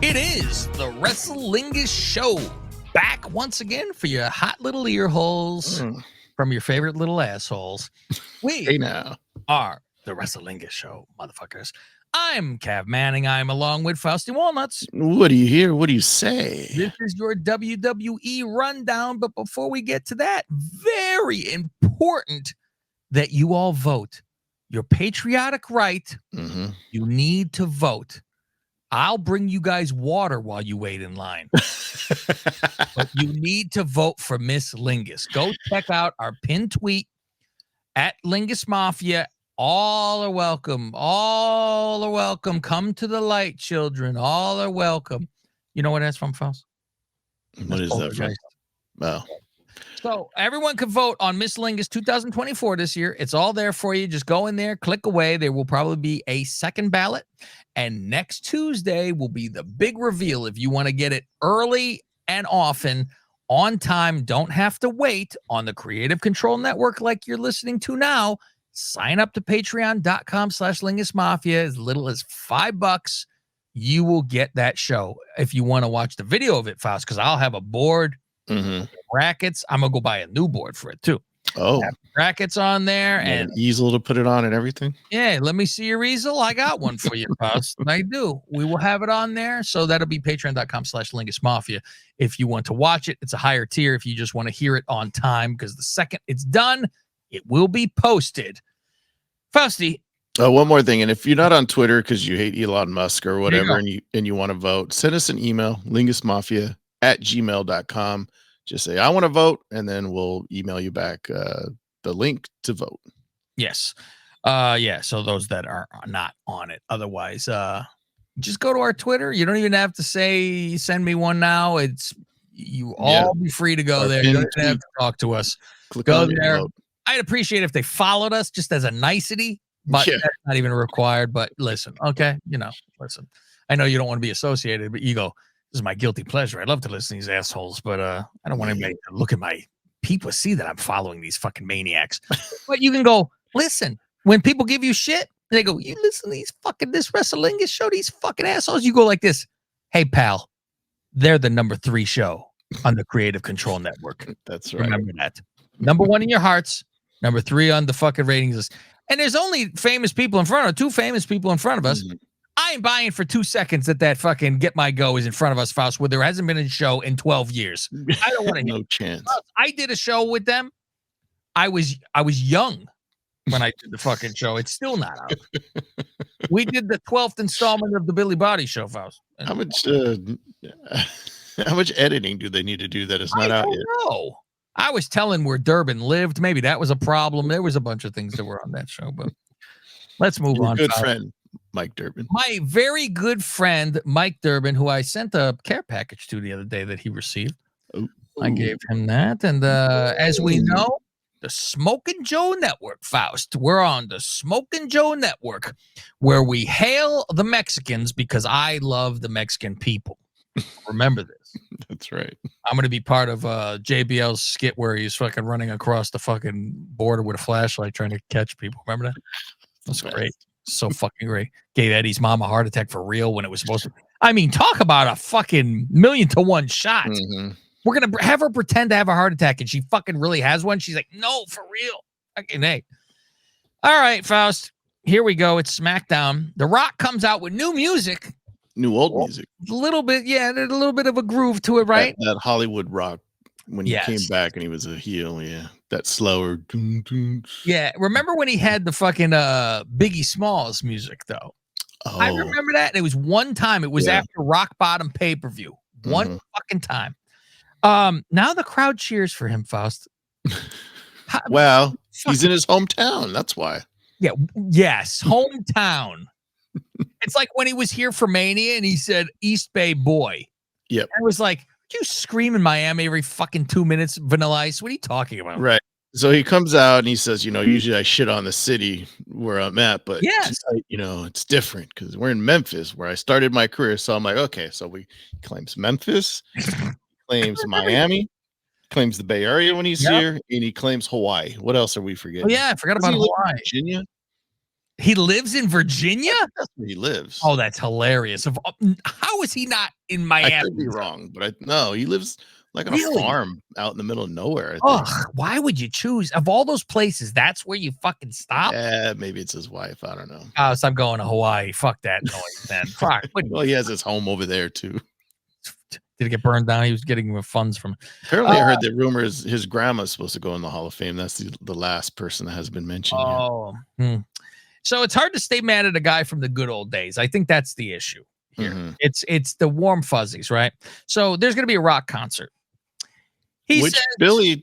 It is the Wrestle Lingus Show, back once again for your hot little ear holes from your favorite little assholes. We are the Wrestle Lingus Show, motherfuckers. I'm Cav Manning. I'm along with Fausty Walnuts. What do you hear? What do you say? This is your WWE rundown. But before we get to that, very important that you all vote. Your patriotic right. Mm-hmm. You need to vote. I'll bring you guys water while you wait in line. But you need to vote for Miss Lingus. Go check out our pinned tweet at Lingus Mafia. All are welcome. All are welcome. Come to the light, children. All are welcome. You know where that's from, Faust? What is that from? Oh. So everyone can vote on Miss Lingus 2024 this year. It's all there for you. Just go in there, click away. There will probably be a second ballot. And next Tuesday will be the big reveal. If you want to get it early and often, on time, don't have to wait on the Creative Control Network like you're listening to now. Sign up to patreon.com/Lingus Mafia. As little as $5. You will get that show. If you want to watch the video of it, Faust, because I'll have a board, brackets. I'm going to go buy a new board for it too. Oh, brackets on there and an easel to put it on and everything. Yeah, let me see your easel. I got one for you, Faust. I do. We will have it on there. So that'll be patreon.com/Lingus Mafia. If you want to watch it, it's a higher tier. If you just want to hear it on time, because the second it's done, it will be posted. Fausty. One more thing. And if you're not on Twitter because you hate Elon Musk or whatever, and you want to vote, send us an email, lingusmafia@gmail.com. Just say, I want to vote, and then we'll email you back the link to vote. Yes. Yeah. So those that are not on it. Otherwise, just go to our Twitter. You don't even have to say, send me one now. It's you all be free to go there. You don't even have to talk to us. Go there. I'd appreciate if they followed us just as a nicety, but that's not even required. But listen, okay. Listen, I know you don't want to be associated, but you go, this is my guilty pleasure. I love to listen to these assholes, but I don't want anybody to look at my people, see that I'm following these fucking maniacs. But you can go, listen, when people give you shit, they go, you listen to this Wrestle Lingus show, these fucking assholes. You go like this. Hey, pal, they're the number 3 show on the Creative Control Network. That's right. Remember that. Number 1 in your hearts, number 3 on the fucking ratings list. And there's only famous people in front of us, 2 famous people in front of us. I ain't buying for 2 seconds that fucking Get My Go is in front of us, Faust, where there hasn't been a show in 12 years. I don't want to No chance. I did a show with them. I was young when I did the fucking show. It's still not out. We did the 12th installment of the Billy Body Show, Faust. How much editing do they need to do that is not out yet? No. I was telling where Durbin lived. Maybe that was a problem. There was a bunch of things that were on that show, but let's move on. Good friend. Mike Durbin. My very good friend, Mike Durbin, who I sent a care package to the other day that he received. Ooh. I gave him that. And as we know, the Smokin' Joe Network, Faust. We're on the Smokin' Joe Network, where we hail the Mexicans because I love the Mexican people. Remember this. That's right. I'm going to be part of JBL's skit where he's fucking running across the fucking border with a flashlight trying to catch people. Remember that? That's great. So fucking great. Gave Eddie's mom a heart attack for real when it was supposed to. I mean, talk about a fucking 1,000,000-to-1 shot. We're going to have her pretend to have a heart attack and she fucking really has one. She's like, no, for real. Fucking hey. All right, Faust. Here we go. It's SmackDown. The Rock comes out with new music. New old music. A little bit. Yeah, there's a little bit of a groove to it, right? That Hollywood Rock when he came back and he was a heel. Yeah. That slower. Yeah. Remember when he had the fucking Biggie Smalls music, though? Oh. I remember that. It was one time. It was after Rock Bottom pay-per-view. One fucking time. Now the crowd cheers for him, Faust. Well, he's in his hometown. That's why. Yeah. Yes. Hometown. It's like when he was here for Mania and he said East Bay boy. Yep. I was like, you scream in Miami every fucking 2 minutes, Vanilla Ice. What are you talking about? Right. So he comes out and he says, usually I shit on the city where I'm at, but tonight, it's different because we're in Memphis where I started my career. So I'm like, okay, so he claims Memphis, claims Miami, claims the Bay Area when he's here, and he claims Hawaii. What else are we forgetting? Oh, yeah, I forgot about Hawaii. Virginia? He lives in Virginia? That's where he lives. Oh, that's hilarious. How is he not in Miami? I could be wrong, but no, he lives like on a farm out in the middle of nowhere, I think. Why would you choose? Of all those places, that's where you fucking stop? Yeah, maybe it's his wife. I don't know. Oh, so I'm going to Hawaii. Fuck that noise, then. Fuck. Well, he has his home over there, too. Did it get burned down? He was getting funds from. Apparently, I heard that rumor is his grandma's supposed to go in the Hall of Fame. That's the last person that has been mentioned. So it's hard to stay mad at a guy from the good old days. I think that's the issue here. Mm-hmm. It's the warm fuzzies, right? So there's going to be a rock concert. Which Billy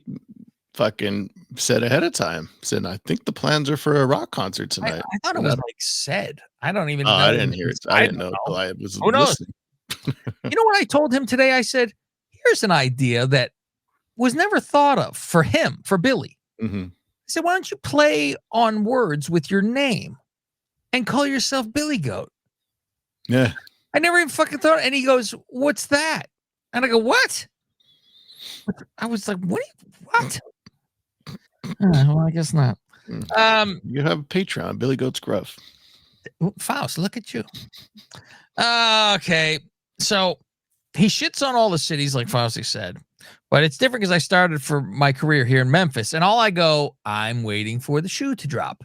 fucking said ahead of time. Said, I think the plans are for a rock concert tonight. I thought it was like said. I don't even know. I didn't hear it. I didn't know until I was listening. You know what I told him today? I said, here's an idea that was never thought of for him, for Billy. Mm-hmm. I said, why don't you play on words with your name and call yourself Billy Goat? Yeah. I never even fucking thought. And he goes, what's that? And I go, what? I was like, what? Well, I guess not. You have a Patreon, Billy Goat's Gruff. Faust, look at you. Okay. So he shits on all the cities, like Fauci said. But it's different because I started for my career here in Memphis, and I'm waiting for the shoe to drop.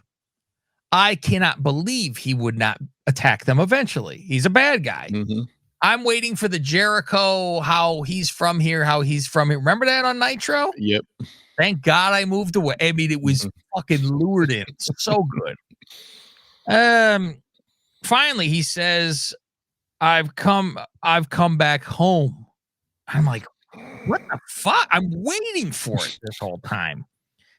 I cannot believe he would not attack them eventually. He's a bad guy. Mm-hmm. I'm waiting for the Jericho, how he's from here. Remember that on Nitro? Yep. Thank God I moved away. I mean, it was fucking lured in. So good. Finally, he says, I've come back home. I'm like, what the fuck? I'm waiting for it this whole time.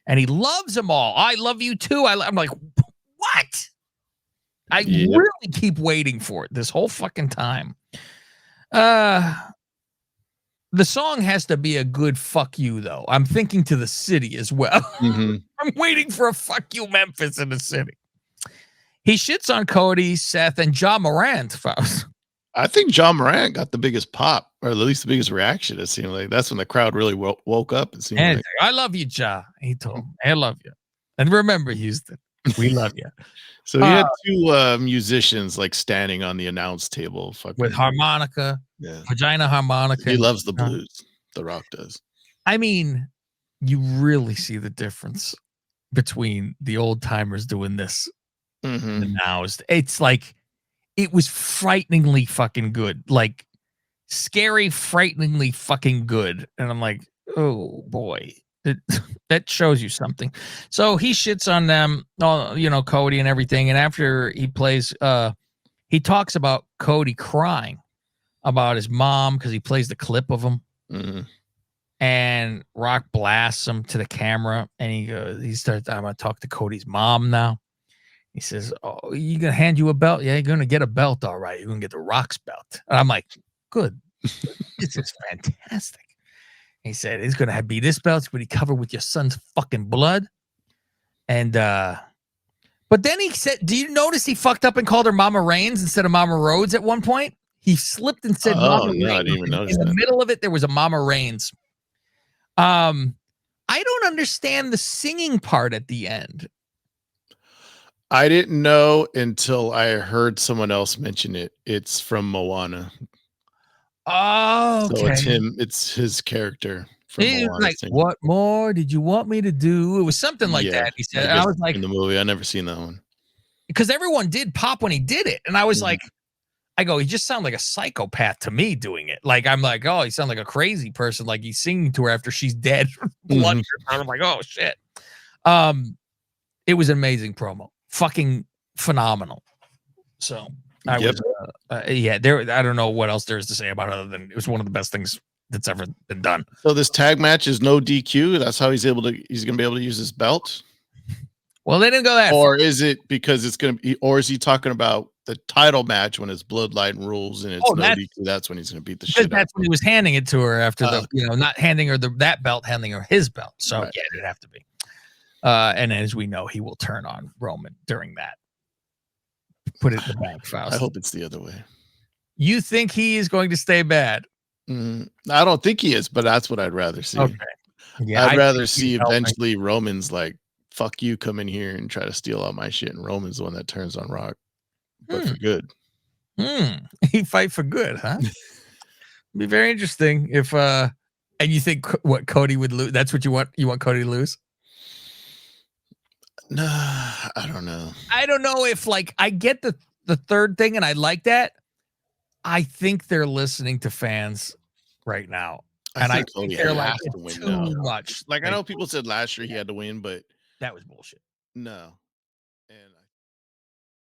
And he loves them all. I love you too. I'm like, what? I really keep waiting for it this whole fucking time. The song has to be a good fuck you, though. I'm thinking to the city as well. Mm-hmm. I'm waiting for a fuck you Memphis in the city. He shits on Cody, Seth, and Ja Morant. I think Ja Morant got the biggest pop, or at least the biggest reaction. It seemed like that's when the crowd really woke up. It seemed like, I love you, Ja. He told him, I love you. And remember, Houston, we love you. So he had two musicians like standing on the announce table with harmonica, vagina harmonica. He loves the blues. The Rock does. I mean, you really see the difference between the old timers doing this and now. It's like, it was frighteningly fucking good. Like, scary, frighteningly fucking good. And I'm like, oh boy. That shows you something. So he shits on them, Cody and everything. And after he plays, he talks about Cody crying about his mom because he plays the clip of him. Mm-hmm. And Rock blasts him to the camera. And he starts, I'm going to talk to Cody's mom now. He says, oh, you going to hand you a belt? Yeah, you're going to get a belt. All right. You're going to get the Rock's belt. And I'm like, good. This is fantastic. He said, it's going to be this belt. It's going to be covered with your son's fucking blood. And, but then he said, do you notice he fucked up and called her Mama Reigns instead of Mama Rhodes at one point? He slipped and said Mama Reigns. I didn't even notice in the middle of it, there was a Mama Reigns. I don't understand the singing part at the end. I didn't know until I heard someone else mention it. It's from Moana. Oh, okay. So it's him. It's his character. He was like, what more did you want me to do? It was something like that. He said, and I was like, in the movie, I never seen that one because everyone did pop when he did it, and I was like, I go, he just sounded like a psychopath to me doing it. Like, I'm like, oh, he sounds like a crazy person. Like he's singing to her after she's dead. Blood. I'm like, oh shit. It was an amazing promo. Fucking phenomenal. So I was, I don't know what else there is to say about it other than it was one of the best things that's ever been done. So this tag match is no DQ. That's how he's going to be able to use his belt. Well, they didn't go that or far. Is it because it's going to be, or is he talking about the title match when it's Bloodline rules and it's no DQ? That's when he's going to beat the shit out. That's when he was handing it to her after not handing her that belt, handing her his belt. So yeah, it'd have to be. And as we know, he will turn on Roman during that. Put it in the bag, Faust. I hope it's the other way. You think he is going to stay bad? I don't think he is, but that's what I'd rather see. Okay. Yeah, I'd rather see eventually Roman's like fuck you, come in here and try to steal all my shit. And Roman's the one that turns on Rock, but for good. He fight for good, huh? Be very interesting if and you think what Cody would lose? That's what you want? You want Cody to lose? No, I don't know. I don't know if like I get the third thing and I like that. I think they're listening to fans right now. I think they're like too much. Like I know people said last year he had to win, but that was bullshit. No.